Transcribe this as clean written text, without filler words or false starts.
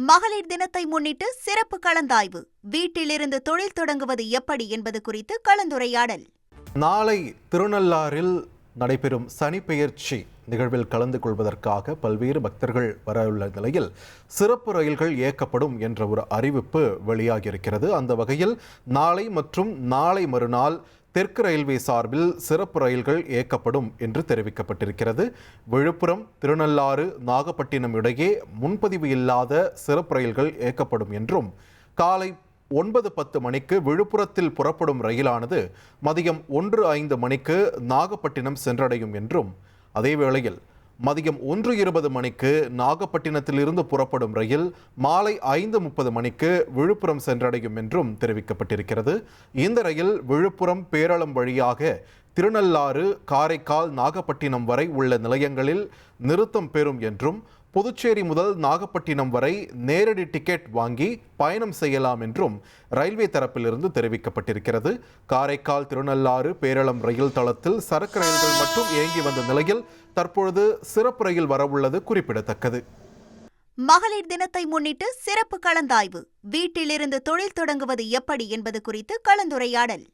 மகளிர் தினத்தை முன்னிட்டு சிறப்பு கலந்தாய்வு. வீட்டிலிருந்து தொழில் தொடங்குவது எப்படி என்பது குறித்து கலந்துரையாடல். நாளை திருநள்ளாறில் நடைபெறும் சனிப்பெயர்ச்சி நிகழ்வில் கலந்து கொள்வதற்காக பல்வேறு பக்தர்கள் வரவுள்ள நிலையில் சிறப்பு ரயில்கள் இயக்கப்படும் என்ற ஒரு அறிவிப்பு வெளியாகியிருக்கிறது. அந்த வகையில் நாளை மற்றும் நாளை மறுநாள் தெற்கு ரயில்வே சார்பில் சிறப்பு ரயில்கள் இயக்கப்படும் என்று தெரிவிக்கப்பட்டிருக்கிறது. விழுப்புரம், திருநள்ளாறு, நாகப்பட்டினம் இடையே முன்பதிவு இல்லாத சிறப்பு ரயில்கள் இயக்கப்படும் என்றும், காலை 9:10 மணிக்கு விழுப்புரத்தில் புறப்படும் ரயிலானது மதியம் 1:05 மணிக்கு நாகப்பட்டினம் சென்றடையும் என்றும், அதேவேளையில் மதியம் 1:20 மணிக்கு நாகப்பட்டினத்திலிருந்து புறப்படும் ரயில் மாலை 5:30 மணிக்கு விழுப்புரம் சென்றடையும் என்றும் தெரிவிக்கப்பட்டிருக்கிறது. இந்த ரயில் விழுப்புரம் பேரளம் வழியாக திருநள்ளாறு, காரைக்கால், நாகப்பட்டினம் வரை உள்ள நிலையங்களில் நிறுத்தம் பெறும் என்றும், புதுச்சேரி முதல் நாகப்பட்டினம் வரை நேரடி டிக்கெட் வாங்கி பயணம் செய்யலாம் என்றும் ரயில்வே தரப்பிலிருந்து தெரிவிக்கப்பட்டிருக்கிறது. காரைக்கால், திருநள்ளாறு, பேரளம் ரயில் தளத்தில் சரக்கு ரயில்கள் மட்டும் இயங்கி வந்த நிலையில் தற்பொழுது சிறப்பு ரயில் வரவுள்ளது குறிப்பிடத்தக்கது. மகளிர் தினத்தை முன்னிட்டு சிறப்பு கலந்தாய்வு. வீட்டிலிருந்து தொழில் தொடங்குவது எப்படி என்பது குறித்து கலந்துரையாடல்.